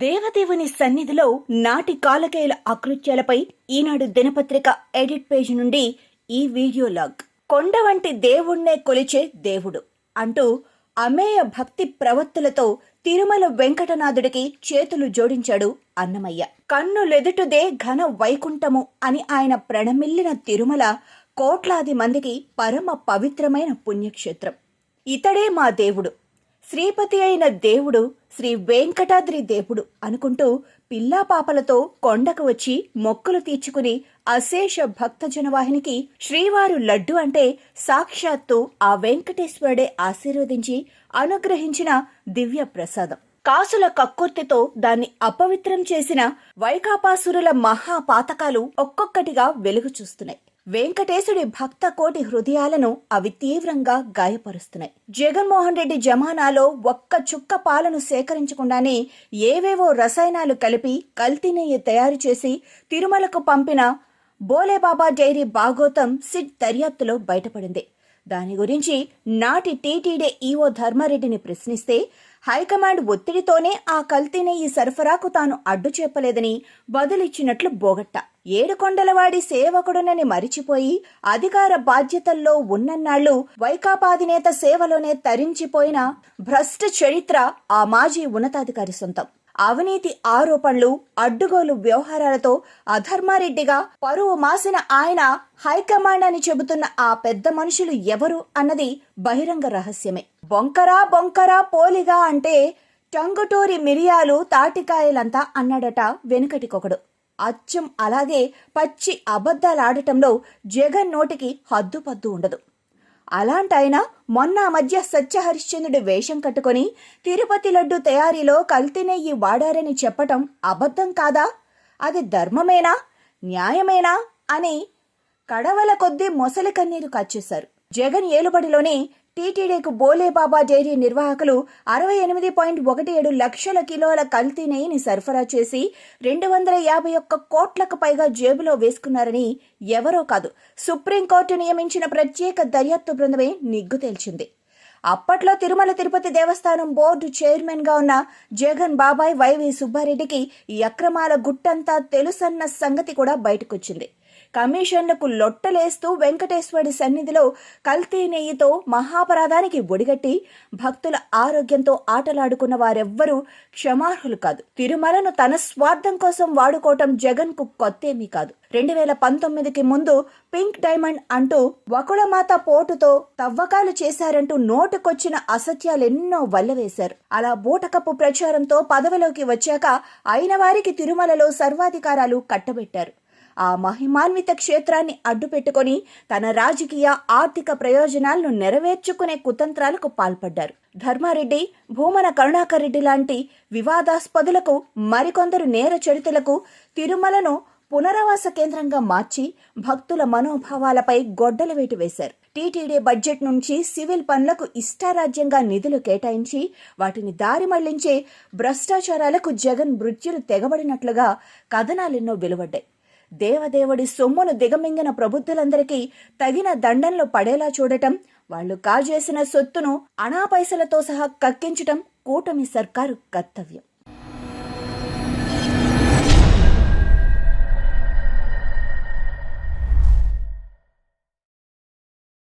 దేవదేవుని సన్నిధిలో నాటి కాలకేయుల అకృత్యాలపై ఈనాడు దినపత్రిక ఎడిట్ పేజీ నుండి ఈ వీడియో లాగ్. కొండ వంటి దేవుణ్ణే కొలిచే దేవుడు అంటూ అమేయ భక్తి ప్రవత్తులతో తిరుమల వెంకటనాథుడికి చేతులు జోడించాడు అన్నమయ్య. కన్నులెదుటుదే ఘన వైకుంఠము అని ఆయన ప్రణమిల్లిన తిరుమల కోట్లాది మందికి పరమ పవిత్రమైన పుణ్యక్షేత్రం. ఇతడే మా దేవుడు, శ్రీపతి అయిన దేవుడు, శ్రీ వెంకటాద్రి దేవుడు అనుకుంటూ పిల్లా పాపలతో కొండకు వచ్చి మొక్కులు తీర్చుకుని అశేష భక్తజనవాహినికి శ్రీవారు లడ్డు అంటే సాక్షాత్తు ఆ వెంకటేశ్వరుడే ఆశీర్వదించి అనుగ్రహించిన దివ్య ప్రసాదం. కాసుల కక్కుర్తితో దాన్ని అపవిత్రం చేసిన వైకాపాసురుల మహాపాతకాలు ఒక్కొక్కటిగా వెలుగు చూస్తున్నాయి. వెంకటేశుడి భక్త కోటి హృదయాలను అవి తీవ్రంగా గాయపరుస్తున్నాయి. జగన్మోహన్ రెడ్డి జమానాలో ఒక్క చుక్క పాలను సేకరించకుండానే ఏవేవో రసాయనాలు కలిపి కల్తీ నెయ్యి తయారు చేసి తిరుమలకు పంపిన బోలేబాబా డైరీ భాగోతం సిట్ దర్యాప్తులో బయటపడింది. దాని గురించి నాటి టీటీడీ ఈవో ధర్మారెడ్డిని ప్రశ్నిస్తే హైకమాండ్ ఒత్తిడితోనే ఆ కల్తీ నెయ్యి సరఫరాకు తాను అడ్డు చెప్పలేదని బదులిచ్చినట్లు బోగట్ట. ఏడుకొండలవాడి సేవకుడునని మరిచిపోయి అధికార బాధ్యతల్లో ఉన్నన్నాళ్లు వైకాపాధినేత సేవలోనే తరించిపోయిన భ్రష్ట చరిత్ర ఆ మాజీ ఉన్నతాధికారి సొంతం. అవినీతి ఆరోపణలు, అడ్డుగోలు వ్యవహారాలతో అధర్మారెడ్డిగా పరువు మాసిన ఆయన హైకమాండ్ అని చెబుతున్న ఆ పెద్ద మనుషులు ఎవరు అన్నది బహిరంగ రహస్యమే. బొంకరా పోలిగా అంటే టంగుటూరి మిరియాలు తాటికాయలంతా అన్నాడట వెనుకటికొకడు. అచ్చం అలాగే పచ్చి అబద్ధాలాడటంలో జగన్ నోటికి హద్దుపద్దు ఉండదు. అలాంటైనా మొన్న మధ్య సత్యహరిశ్చంద్రుడి వేషం కట్టుకొని తిరుపతి లడ్డు తయారీలో కల్తీ నెయ్యి వాడారని చెప్పటం అబద్ధం కాదా? అది ధర్మమేనా, న్యాయమేనా అని కడవల కొద్దీ మొసలి కన్నీరు కాచేశారు. జగన్ ఏలుబడిలోనే టీటీడీకు బోలేబాబా డైరీ నిర్వాహకులు 68.17 లక్షల కిలోల కల్తీ నెయ్యిని సరఫరా చేసి 251 కోట్లకు పైగా జేబులో వేసుకున్నారని ఎవరో కాదు, సుప్రీంకోర్టు నియమించిన ప్రత్యేక దర్యాప్తు బృందమే నిగ్గు తేల్చింది. అప్పట్లో తిరుమల తిరుపతి దేవస్థానం బోర్డు చైర్మన్ గా ఉన్న జగన్ బాబాయ్ వైవి సుబ్బారెడ్డికి ఈ అక్రమాల గుట్టంతా తెలుసన్న సంగతి కూడా బయటకొచ్చింది. కమిషన్లకు లొట్టలేస్తూ వెంకటేశ్వరుడి సన్నిధిలో కల్తీ నెయ్యితో మహాపరాధానికి ఒడిగట్టి భక్తుల ఆరోగ్యంతో ఆటలాడుకున్న వారెవ్వరూ క్షమార్హులు కాదు. తిరుమలను తన స్వార్థం కోసం వాడుకోవటం జగన్ కు కొత్తేమీ కాదు. 2019కి ముందు పింక్ డైమండ్ అంటూ వకుళమాత పోటుతో తవ్వకాలు చేశారంటూ నోటుకొచ్చిన అసత్యాలెన్నో వల్లవేశారు. అలా బూటకప్పు ప్రచారంతో పదవిలోకి వచ్చాక అయిన వారికి తిరుమలలో సర్వాధికారాలు కట్టబెట్టారు. ఆ మహిమాన్విత క్షేత్రాన్ని అడ్డుపెట్టుకుని తన రాజకీయ ఆర్థిక ప్రయోజనాలను నెరవేర్చుకునే కుతంత్రాలకు పాల్పడ్డారు. ధర్మారెడ్డి, భూమన కరుణాకర్ రెడ్డి లాంటి వివాదాస్పదులకు, మరికొందరు నేర చరితులకు తిరుమలను పునరావాస కేంద్రంగా మార్చి భక్తుల మనోభావాలపై గొడ్డలు వేటు వేశారు. టీటీడీ బడ్జెట్ నుంచి సివిల్ పనులకు ఇష్టారాజ్యంగా నిధులు కేటాయించి వాటిని దారి మళ్లించే భ్రష్టాచారాలకు జగన్ మృత్యులు తెగబడినట్లుగా కథనాలెన్నో వెలువడ్డాయి. దేవదేవుడి సొమ్మును దిగమింగిన ప్రబుద్ధులందరికీ తగిన దండంలో పడేలా చూడటం, వాళ్లు కాజేసిన సొత్తును అణాపైసలతో సహా కక్కించటం కూటమి సర్కారు కర్తవ్యం.